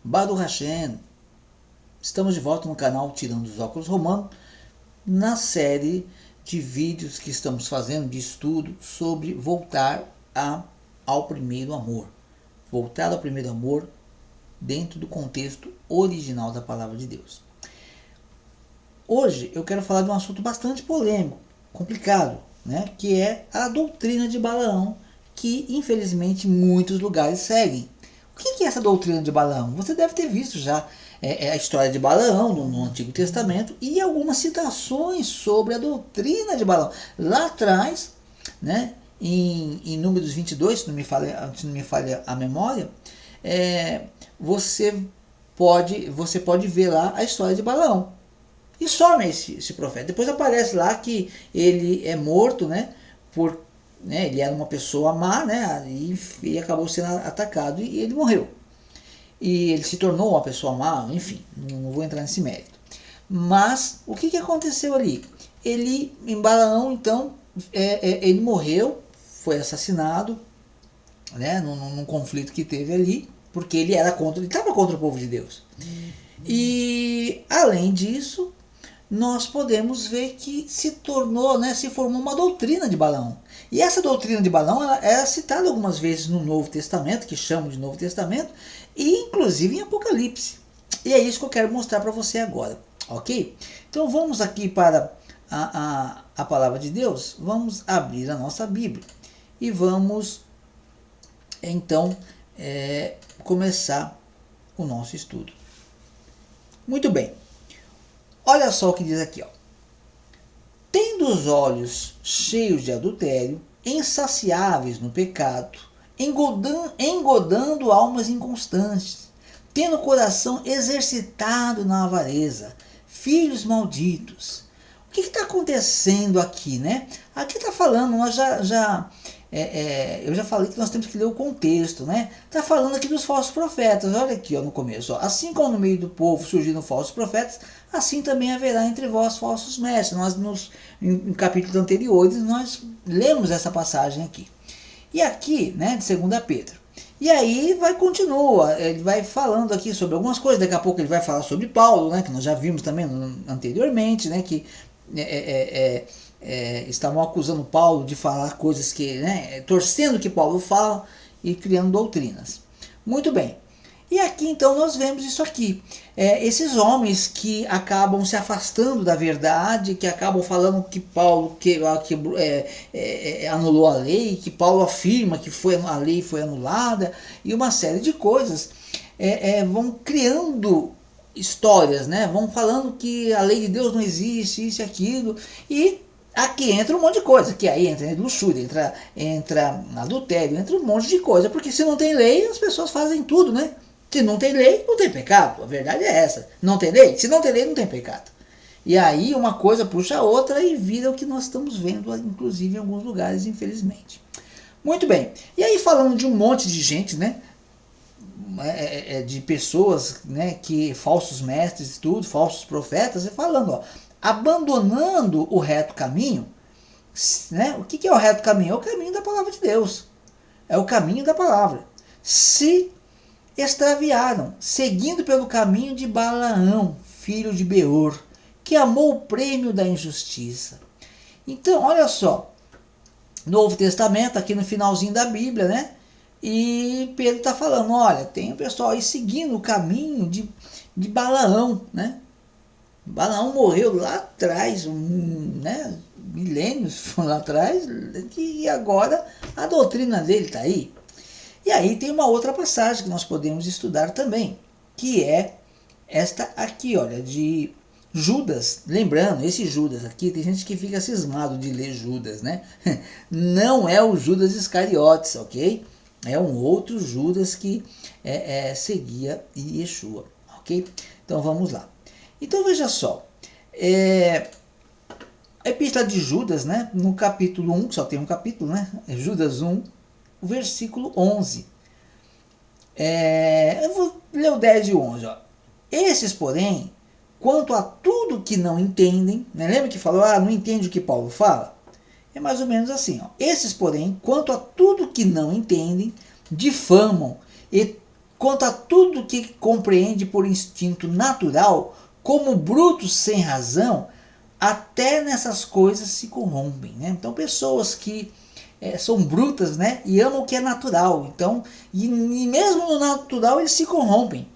Baruch Hashem, estamos de volta no canal Tirando os Óculos Romano, na série de vídeos que estamos fazendo de estudo sobre voltar ao primeiro amor. Voltar ao primeiro amor dentro do contexto original da Palavra de Deus. Hoje eu quero falar de um assunto bastante polêmico, complicado, né? Que é a doutrina de Balaão, que infelizmente muitos lugares seguem. O que é essa doutrina de Balaão? Você deve ter visto já a história de Balaão no Antigo Testamento e algumas citações sobre a doutrina de Balaão. Lá atrás, né, em Números 22, se não me falha a memória, você pode ver lá a história de Balaão. E some esse profeta. Depois aparece lá que ele é morto, né, ele era uma pessoa má, né, e acabou sendo atacado e ele morreu. E ele se tornou uma pessoa má, enfim, não vou entrar nesse mérito. Mas o que aconteceu ali? Em Balaão, então, ele morreu, foi assassinado, né, num conflito que teve ali, porque ele estava contra o povo de Deus. E além disso, nós podemos ver que se formou uma doutrina de Balaão. E essa doutrina de Balaão ela é citada algumas vezes no Novo Testamento, que chamam de Novo Testamento, e inclusive em Apocalipse. E é isso que eu quero mostrar para você agora, ok? Então vamos aqui para a Palavra de Deus, vamos abrir a nossa Bíblia e vamos então começar o nosso estudo. Muito bem. Olha só o que diz aqui, ó. Tendo os olhos cheios de adultério, insaciáveis no pecado, engodando almas inconstantes, tendo o coração exercitado na avareza, filhos malditos. O que está acontecendo aqui, né? Aqui está falando, nós eu já falei que nós temos que ler o contexto, né? Está falando aqui dos falsos profetas. Olha aqui, ó, no começo. Ó. Assim como no meio do povo surgiram falsos profetas, assim também haverá entre vós falsos mestres. Em capítulos anteriores, nós lemos essa passagem aqui. E aqui, né, de 2 Pedro. E aí continua, ele vai falando aqui sobre algumas coisas. Daqui a pouco ele vai falar sobre Paulo, né, que nós já vimos também anteriormente, né, que estavam acusando Paulo de falar coisas que, né, torcendo o que Paulo fala e criando doutrinas. Muito bem. E aqui então nós vemos isso aqui. Esses homens que acabam se afastando da verdade, que acabam falando que Paulo anulou a lei, que Paulo afirma que a lei foi anulada, e uma série de coisas, vão criando histórias, né? Vão falando que a lei de Deus não existe, isso e aquilo, e aqui entra um monte de coisa, que aí entra luxúria, entra adultério, entra um monte de coisa, porque se não tem lei, as pessoas fazem tudo, né? Se não tem lei, não tem pecado, a verdade é essa. Não tem lei? Se não tem lei, não tem pecado. E aí uma coisa puxa a outra e vira o que nós estamos vendo, inclusive em alguns lugares, infelizmente. Muito bem, e aí falando de um monte de gente, né? De pessoas, né, que falsos mestres, tudo, falsos profetas, e falando, ó, abandonando o reto caminho, né? O que é o reto caminho? É o caminho da palavra de Deus. É o caminho da palavra. Se extraviaram, seguindo pelo caminho de Balaão, filho de Beor, que amou o prêmio da injustiça. Então, olha só, Novo Testamento, aqui no finalzinho da Bíblia, né? E Pedro está falando, olha, tem um pessoal aí seguindo o caminho de Balaão, né? Balaão morreu lá atrás, né? Milênios lá atrás, e agora a doutrina dele está aí. E aí tem uma outra passagem que nós podemos estudar também, que é esta aqui, olha, de Judas. Lembrando, esse Judas aqui, tem gente que fica cismado de ler Judas, né? Não é o Judas Iscariotes, ok? É um outro Judas que seguia Yeshua, ok? Então vamos lá. Então veja só, a epístola de Judas, né? No capítulo 1, só tem um capítulo, né? Judas 1, o versículo 11. Eu vou ler o 10 e o 11. Ó. Esses, porém, quanto a tudo que não entendem, né? Lembra que falou, não entende o que Paulo fala? É mais ou menos assim. Ó. Esses, porém, quanto a tudo que não entendem, difamam e quanto a tudo que compreende por instinto natural, como brutos sem razão, até nessas coisas se corrompem, né? Então pessoas que são brutas, né? E amam o que é natural, então, e mesmo no natural eles se corrompem,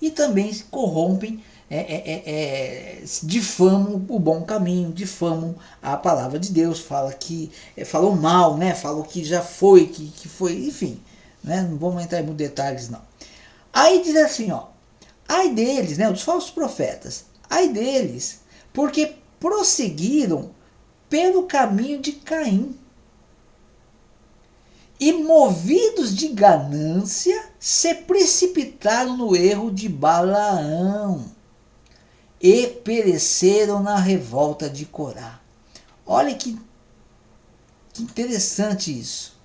e também se corrompem, difamam o bom caminho, difamam a palavra de Deus, falou mal, né? Falou que já foi, que foi, enfim, né? Não vamos entrar em muitos detalhes não. Aí diz assim, ó, ai deles, né? Dos falsos profetas, ai deles, porque prosseguiram pelo caminho de Caim, e movidos de ganância se precipitaram no erro de Balaão e pereceram na revolta de Corá. Olha que interessante isso.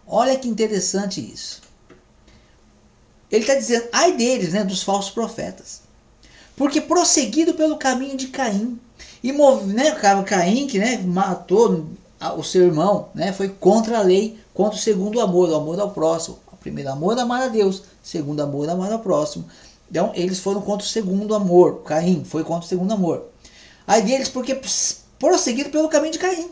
Olha que interessante isso. Ele está dizendo, ai deles, né, dos falsos profetas, porque prosseguido pelo caminho de Caim, e né, Caim que, né, matou o seu irmão, né, foi contra a lei, contra o segundo amor, o amor ao próximo. O primeiro amor, amar a Deus. O segundo amor, amar ao próximo. Então eles foram contra o segundo amor. Caim foi contra o segundo amor. Aí deles porque prosseguido pelo caminho de Caim,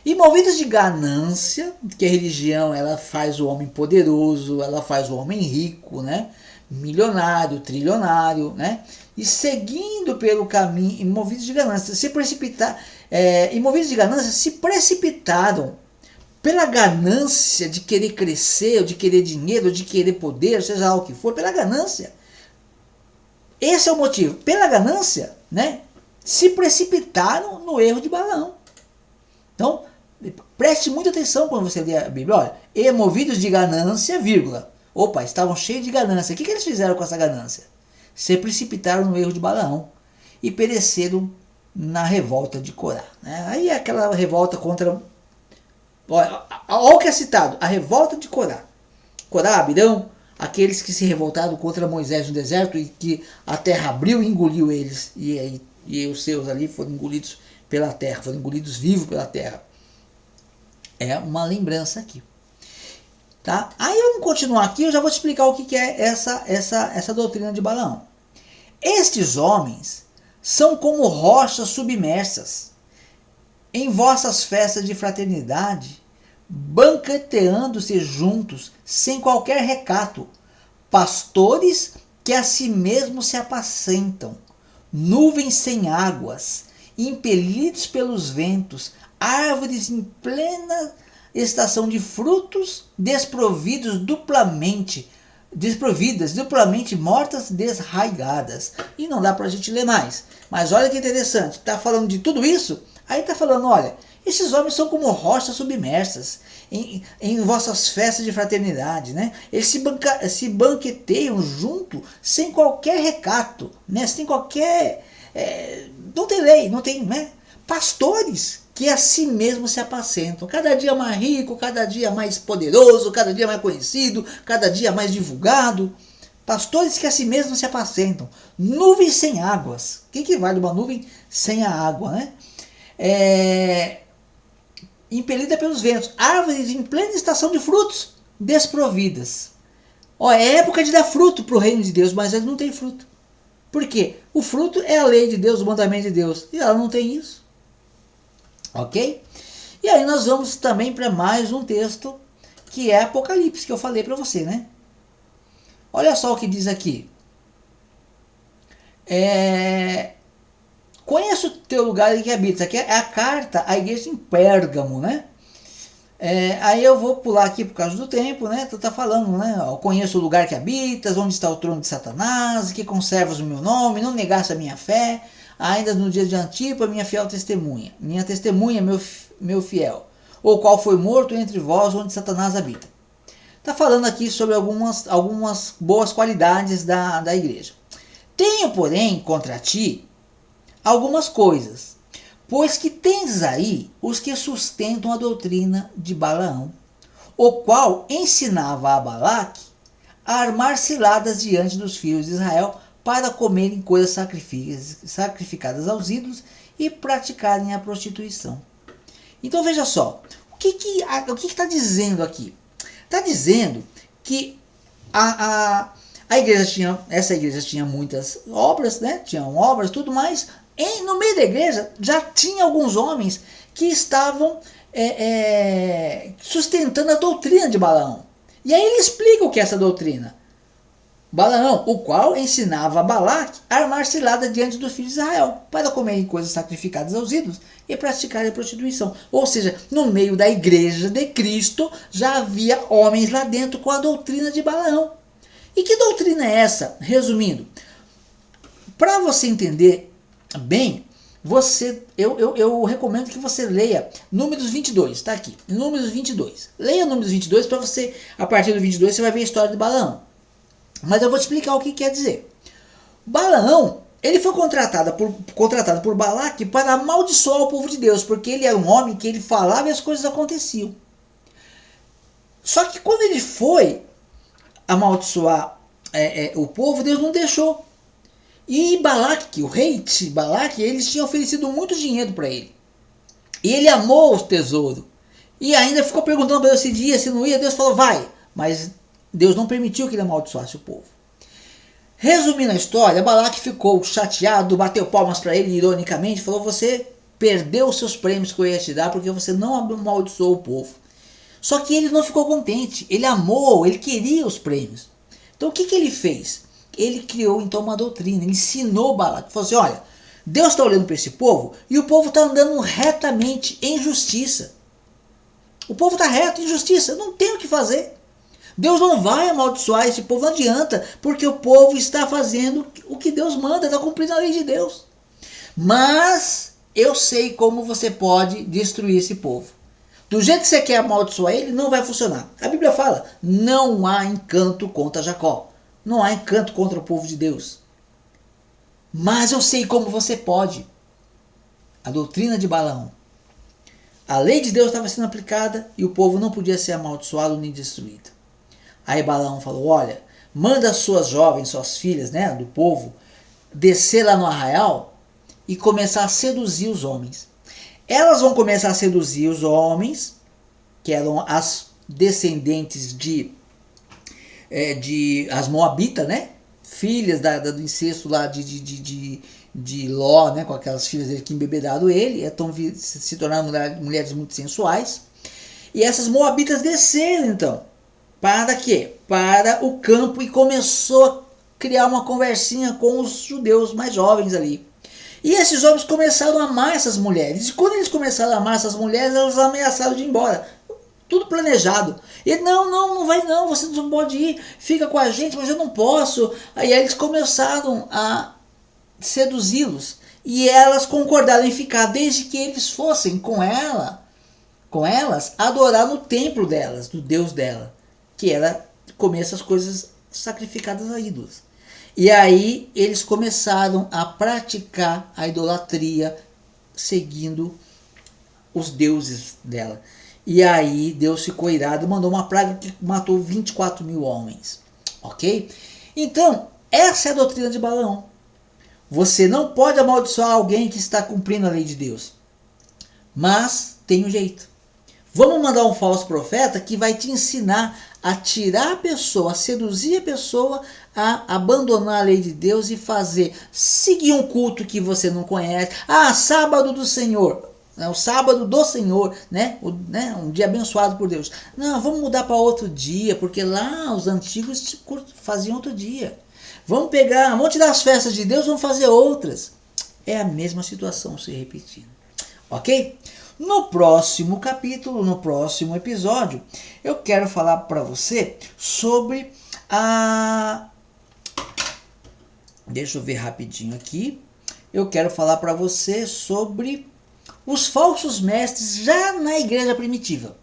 e movidos de ganância, que a religião ela faz o homem poderoso, ela faz o homem rico, né, milionário, trilionário, né, e seguindo pelo caminho, e movidos de ganância, se precipitaram pela ganância de querer crescer, ou de querer dinheiro, ou de querer poder, seja lá o que for, pela ganância. Esse é o motivo. Pela ganância, né, se precipitaram no erro de Balaão. Então, preste muita atenção quando você lê a Bíblia. Olha, e movidos de ganância, vírgula. Opa, estavam cheios de ganância. O que eles fizeram com essa ganância? Se precipitaram no erro de Balaão e pereceram na revolta de Corá. Né? Aí é aquela revolta contra... Olha o que é citado, a revolta de Corá. Corá, Abirão, aqueles que se revoltaram contra Moisés no deserto e que a terra abriu e engoliu eles. E os seus ali foram engolidos pela terra, foram engolidos vivos pela terra. É uma lembrança aqui. Tá? Aí vamos continuar aqui, eu já vou te explicar o que é essa doutrina de Balaão. Estes homens são como rochas submersas em vossas festas de fraternidade, banqueteando-se juntos, sem qualquer recato, pastores que a si mesmos se apacentam, nuvens sem águas, impelidos pelos ventos, árvores em plena estação de frutos, desprovidas, duplamente mortas, desraigadas. E não dá para a gente ler mais. Mas olha que interessante, está falando de tudo isso, aí está falando, olha, esses homens são como rochas submersas em vossas festas de fraternidade, né? Eles se banqueteiam junto, sem qualquer recato, né? Sem qualquer... não tem lei, não tem... né? Pastores que a si mesmos se apacentam, cada dia mais rico, cada dia mais poderoso, cada dia mais conhecido, cada dia mais divulgado. Pastores que a si mesmos se apacentam, nuvens sem águas. O que vale uma nuvem sem a água, né? Impelida pelos ventos, árvores em plena estação de frutos, desprovidas. É época de dar fruto para o reino de Deus, mas eles não têm fruto. Por quê? O fruto é a lei de Deus, o mandamento de Deus, e ela não tem isso. Ok? E aí nós vamos também para mais um texto, que é Apocalipse, que eu falei para você, né? Olha só o que diz aqui. Conheça o teu lugar em que habitas. Aqui é a carta à igreja em Pérgamo, né? Aí eu vou pular aqui por causa do tempo, né? Tu tá falando, né? Eu conheço o lugar que habitas, onde está o trono de Satanás, que conservas o meu nome, não negaste a minha fé, ainda no dia de Antipa, minha fiel testemunha. Minha testemunha, meu fiel. O qual foi morto entre vós, onde Satanás habita. Está falando aqui sobre algumas boas qualidades da igreja. Tenho, porém, contra ti algumas coisas, pois que tens aí os que sustentam a doutrina de Balaão, o qual ensinava a Balaque a armar ciladas diante dos filhos de Israel para comerem coisas sacrificadas aos ídolos e praticarem a prostituição. Então veja só, o que está dizendo aqui? Está dizendo que A igreja essa igreja tinha muitas obras, né? Tinham obras, tudo mais. No meio da igreja já tinha alguns homens que estavam sustentando a doutrina de Balaão. E aí ele explica o que é essa doutrina. Balaão, o qual ensinava a Balaque a armar cilada diante dos filhos de Israel, para comerem coisas sacrificadas aos ídolos e praticarem a prostituição. Ou seja, no meio da igreja de Cristo já havia homens lá dentro com a doutrina de Balaão. E que doutrina é essa? Resumindo, para você entender bem, eu recomendo que você leia Números 22, está aqui, Números 22. Leia Números 22 para você, a partir do 22, você vai ver a história de Balaão. Mas eu vou te explicar o que quer dizer. Balaão, ele foi contratado por Balaque para amaldiçoar o povo de Deus, porque ele era um homem que ele falava e as coisas aconteciam. Só que quando ele foi amaldiçoar o povo, Deus não deixou. E Balaque, o rei de Balaque, eles tinham oferecido muito dinheiro para ele. E ele amou o tesouro. E ainda ficou perguntando para Deus se ia, se não ia. Deus falou, vai. Mas Deus não permitiu que ele amaldiçoasse o povo. Resumindo a história, Balaque ficou chateado, bateu palmas para ele ironicamente, falou, você perdeu os seus prêmios que eu ia te dar porque você não amaldiçoou o povo. Só que ele não ficou contente, ele amou, ele queria os prêmios. Então o que ele fez? Ele criou então uma doutrina, ele ensinou Balaque, falou assim, olha, Deus está olhando para esse povo e o povo está andando retamente em justiça. O povo está reto em justiça, não tem o que fazer. Deus não vai amaldiçoar esse povo, não adianta, porque o povo está fazendo o que Deus manda, está cumprindo a lei de Deus. Mas eu sei como você pode destruir esse povo. Do jeito que você quer amaldiçoar ele, não vai funcionar. A Bíblia fala, não há encanto contra Jacó. Não há encanto contra o povo de Deus. Mas eu sei como você pode. A doutrina de Balaão. A lei de Deus estava sendo aplicada e o povo não podia ser amaldiçoado nem destruído. Aí Balaão falou, olha, manda as suas jovens, suas filhas, né, do povo, descer lá no arraial e começar a seduzir os homens. Elas vão começar a seduzir os homens, que eram as descendentes de as Moabitas, né? Filhas do incesto lá de Ló, né? Com aquelas filhas dele que embebedaram ele, então se tornaram mulheres muito sensuais. E essas Moabitas desceram então. Para quê? Para o campo e começou a criar uma conversinha com os judeus mais jovens ali. E esses homens começaram a amar essas mulheres. E quando eles começaram a amar essas mulheres, elas ameaçaram de ir embora. Tudo planejado. E não vai não, você não pode ir, fica com a gente, mas eu não posso. Aí eles começaram a seduzi-los. E elas concordaram em ficar, desde que eles fossem com elas, adorar no templo delas, do Deus dela. Que era comer essas coisas sacrificadas a ídolos. E aí eles começaram a praticar a idolatria seguindo os deuses dela. E aí Deus ficou irado e mandou uma praga que matou 24 mil homens. Ok? Então, essa é a doutrina de Balaão. Você não pode amaldiçoar alguém que está cumprindo a lei de Deus. Mas tem um jeito. Vamos mandar um falso profeta que vai te ensinar a tirar a pessoa, a seduzir a pessoa, a abandonar a lei de Deus e seguir um culto que você não conhece. Sábado do Senhor, o sábado do Senhor, né? Um dia abençoado por Deus. Não, vamos mudar para outro dia, porque lá os antigos faziam outro dia. Vamos tirar as festas de Deus, vamos fazer outras. É a mesma situação se repetindo. Ok? No próximo capítulo, no próximo episódio, eu quero falar para você sobre Deixa eu ver rapidinho aqui. Eu quero falar para você sobre os falsos mestres já na igreja primitiva.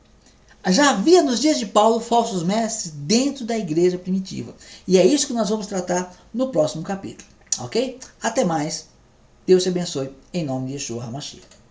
Já havia nos dias de Paulo falsos mestres dentro da igreja primitiva. E é isso que nós vamos tratar no próximo capítulo. Ok? Até mais. Deus te abençoe. Em nome de Yeshua HaMashiach.